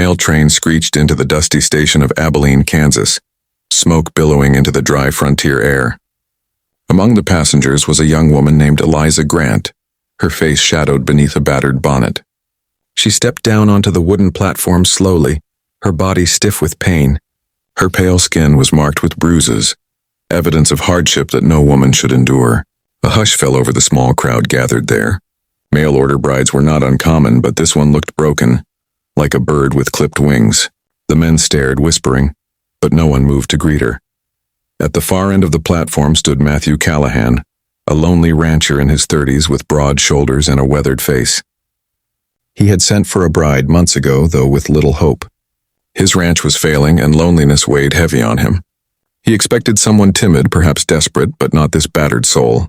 mail train screeched into the dusty station of Abilene, Kansas, smoke billowing into the dry frontier air. Among the passengers was a young woman named Eliza Grant, her face shadowed beneath a battered bonnet. She stepped down onto the wooden platform slowly, her body stiff with pain. Her pale skin was marked with bruises, evidence of hardship that no woman should endure. A hush fell over the small crowd gathered there. Mail-order brides were not uncommon, but this one looked broken, like a bird with clipped wings. The men stared, whispering, but no one moved to greet her. At the far end of the platform stood Matthew Callahan, a lonely rancher in his 30s with broad shoulders and a weathered face. He had sent for a bride months ago, though with little hope. His ranch was failing and loneliness weighed heavy on him. He expected someone timid, perhaps desperate, but not this battered soul.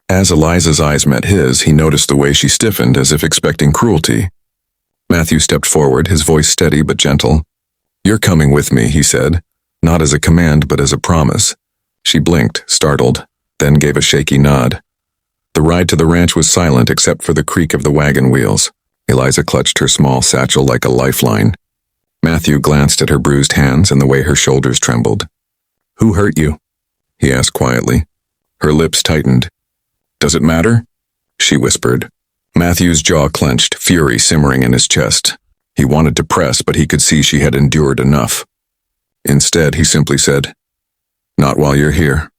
As Eliza's eyes met his, he noticed the way she stiffened as if expecting cruelty. Matthew stepped forward, his voice steady but gentle. "You're coming with me," he said, not as a command but as a promise. She blinked, startled, then gave a shaky nod. The ride to the ranch was silent except for the creak of the wagon wheels. Eliza clutched her small satchel like a lifeline. Matthew glanced at her bruised hands and the way her shoulders trembled. "Who hurt you?" he asked quietly. Her lips tightened. "Does it matter?" she whispered. Matthew's jaw clenched, fury simmering in his chest. He wanted to press, but he could see she had endured enough. Instead, he simply said, "Not while you're here."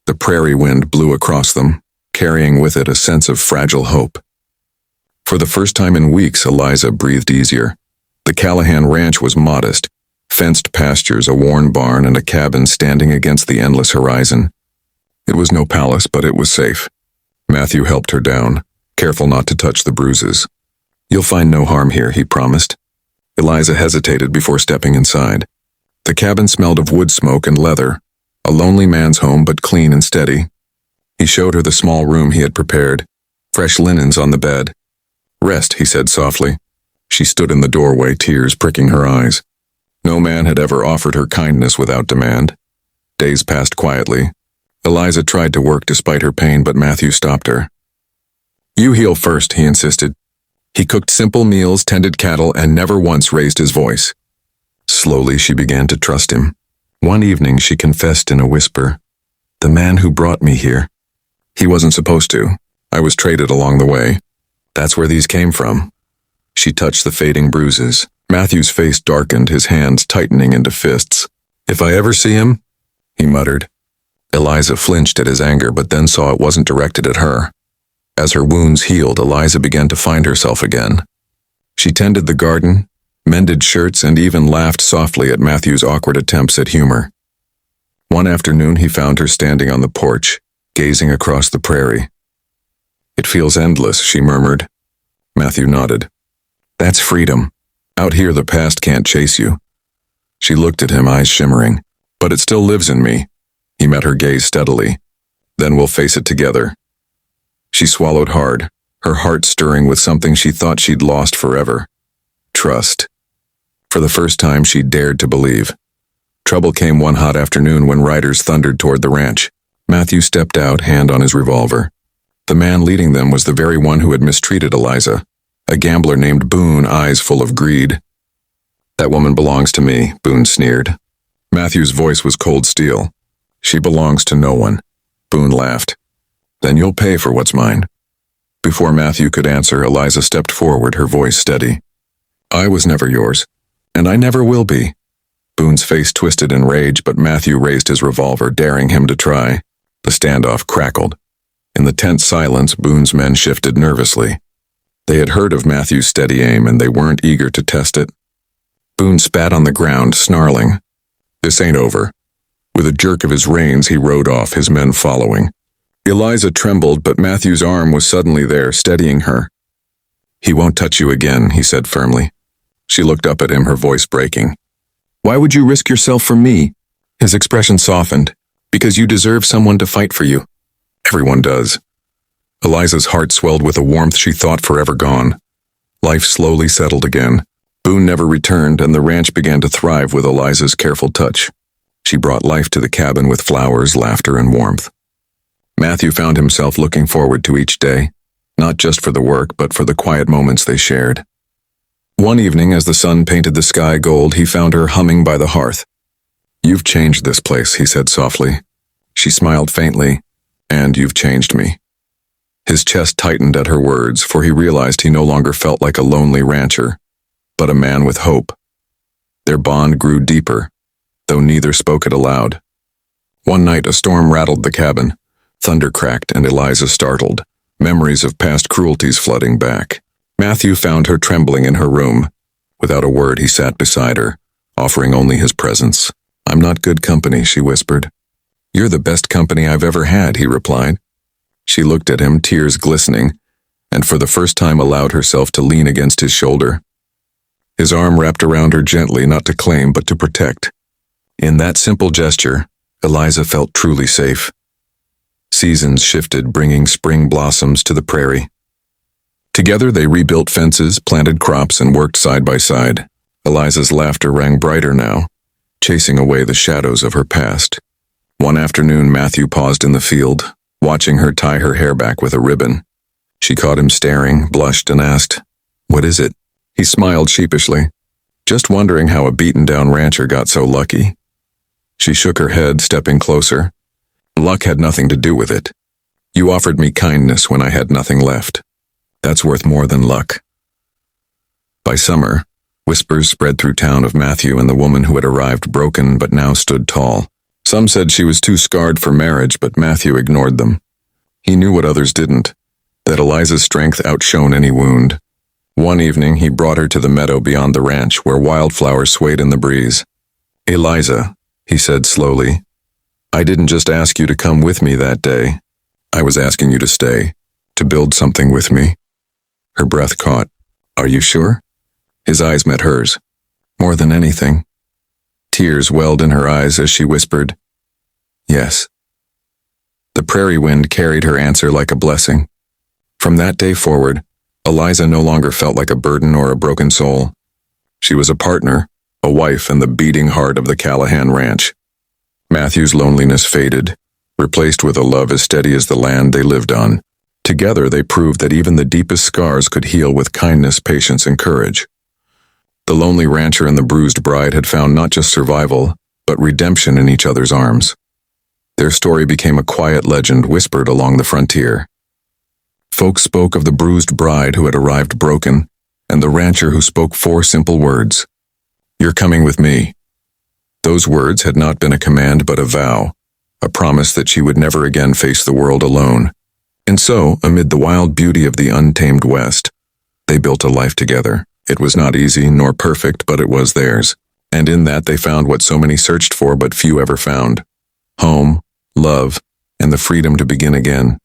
The prairie wind blew across them, carrying with it a sense of fragile hope. For the first time in weeks, Eliza breathed easier. The Callahan ranch was modest, fenced pastures, a worn barn, and a cabin standing against the endless horizon. It was no palace, but it was safe. Matthew helped her down, careful not to touch the bruises. "You'll find no harm here," he promised. Eliza hesitated before stepping inside. The cabin smelled of wood smoke and leather, a lonely man's home but clean and steady. He showed her the small room he had prepared, fresh linens on the bed. "Rest," he said softly. She stood in the doorway, tears pricking her eyes. No man had ever offered her kindness without demand. Days passed quietly. Eliza tried to work despite her pain, but Matthew stopped her. "You heal first," he insisted. He cooked simple meals, tended cattle, and never once raised his voice. Slowly, she began to trust him. One evening, she confessed in a whisper, "The man who brought me here. He wasn't supposed to. I was traded along the way. That's where these came from." She touched the fading bruises. Matthew's face darkened, his hands tightening into fists. "If I ever see him," he muttered. Eliza flinched at his anger, but then saw it wasn't directed at her. As her wounds healed, Eliza began to find herself again. She tended the garden, mended shirts, and even laughed softly at Matthew's awkward attempts at humor. One afternoon, he found her standing on the porch, gazing across the prairie. "It feels endless," she murmured. Matthew nodded. "That's freedom. Out here, the past can't chase you." She looked at him, eyes shimmering. "But it still lives in me." He met her gaze steadily. "Then we'll face it together." She swallowed hard, her heart stirring with something she thought she'd lost forever. Trust. For the first time, she dared to believe. Trouble came one hot afternoon when riders thundered toward the ranch. Matthew stepped out, hand on his revolver. The man leading them was the very one who had mistreated Eliza, a gambler named Boone, eyes full of greed. "That woman belongs to me," Boone sneered. Matthew's voice was cold steel. "She belongs to no one." Boone laughed. "Then you'll pay for what's mine." Before Matthew could answer, Eliza stepped forward, her voice steady. "I was never yours, and I never will be." Boone's face twisted in rage, but Matthew raised his revolver, daring him to try. The standoff crackled. In the tense silence, Boone's men shifted nervously. They had heard of Matthew's steady aim, and they weren't eager to test it. Boone spat on the ground, snarling. "This ain't over." With a jerk of his reins, he rode off, his men following. Eliza trembled, but Matthew's arm was suddenly there, steadying her. "He won't touch you again," he said firmly. She looked up at him, her voice breaking. "Why would you risk yourself for me?" His expression softened. "Because you deserve someone to fight for you." "Everyone does." Eliza's heart swelled with a warmth she thought forever gone. Life slowly settled again. Boone never returned, and the ranch began to thrive with Eliza's careful touch. She brought life to the cabin with flowers, laughter, and warmth. Matthew found himself looking forward to each day, not just for the work, but for the quiet moments they shared. One evening, as the sun painted the sky gold, he found her humming by the hearth. "You've changed this place," he said softly. She smiled faintly. "And you've changed me." His chest tightened at her words, for he realized he no longer felt like a lonely rancher, but a man with hope. Their bond grew deeper, though neither spoke it aloud. One night a storm rattled the cabin. Thunder cracked and Eliza startled, memories of past cruelties flooding back. Matthew found her trembling in her room. Without a word he sat beside her, offering only his presence. "I'm not good company," she whispered. "You're the best company I've ever had," he replied. She looked at him, tears glistening, and for the first time allowed herself to lean against his shoulder. His arm wrapped around her gently, not to claim but to protect. In that simple gesture, Eliza felt truly safe. Seasons shifted, bringing spring blossoms to the prairie. Together they rebuilt fences, planted crops, and worked side by side. Eliza's laughter rang brighter now, chasing away the shadows of her past. One afternoon Matthew paused in the field, watching her tie her hair back with a ribbon. She caught him staring, blushed, and asked, "What is it?" He smiled sheepishly, just wondering how a beaten-down rancher got so lucky. She shook her head, stepping closer. "Luck had nothing to do with it. You offered me kindness when I had nothing left. That's worth more than luck." By summer, whispers spread through town of Matthew and the woman who had arrived broken but now stood tall. Some said she was too scarred for marriage, but Matthew ignored them. He knew what others didn't, that Eliza's strength outshone any wound. One evening he brought her to the meadow beyond the ranch, where wildflowers swayed in the breeze. "Eliza," he said slowly, "I didn't just ask you to come with me that day. I was asking you to stay, to build something with me." Her breath caught. "Are you sure?" His eyes met hers. "More than anything." Tears welled in her eyes as she whispered, "Yes." The prairie wind carried her answer like a blessing. From that day forward, Eliza no longer felt like a burden or a broken soul. She was a partner, a wife, and the beating heart of the Callahan Ranch. Matthew's loneliness faded, replaced with a love as steady as the land they lived on. Together they proved that even the deepest scars could heal with kindness, patience, and courage. The lonely rancher and the bruised bride had found not just survival, but redemption in each other's arms. Their story became a quiet legend whispered along the frontier. Folks spoke of the bruised bride who had arrived broken, and the rancher who spoke 4 simple words. "You're coming with me." Those words had not been a command but a vow, a promise that she would never again face the world alone. And so, amid the wild beauty of the untamed West, they built a life together. It was not easy nor perfect, but it was theirs. And in that they found what so many searched for but few ever found: home, love, and the freedom to begin again.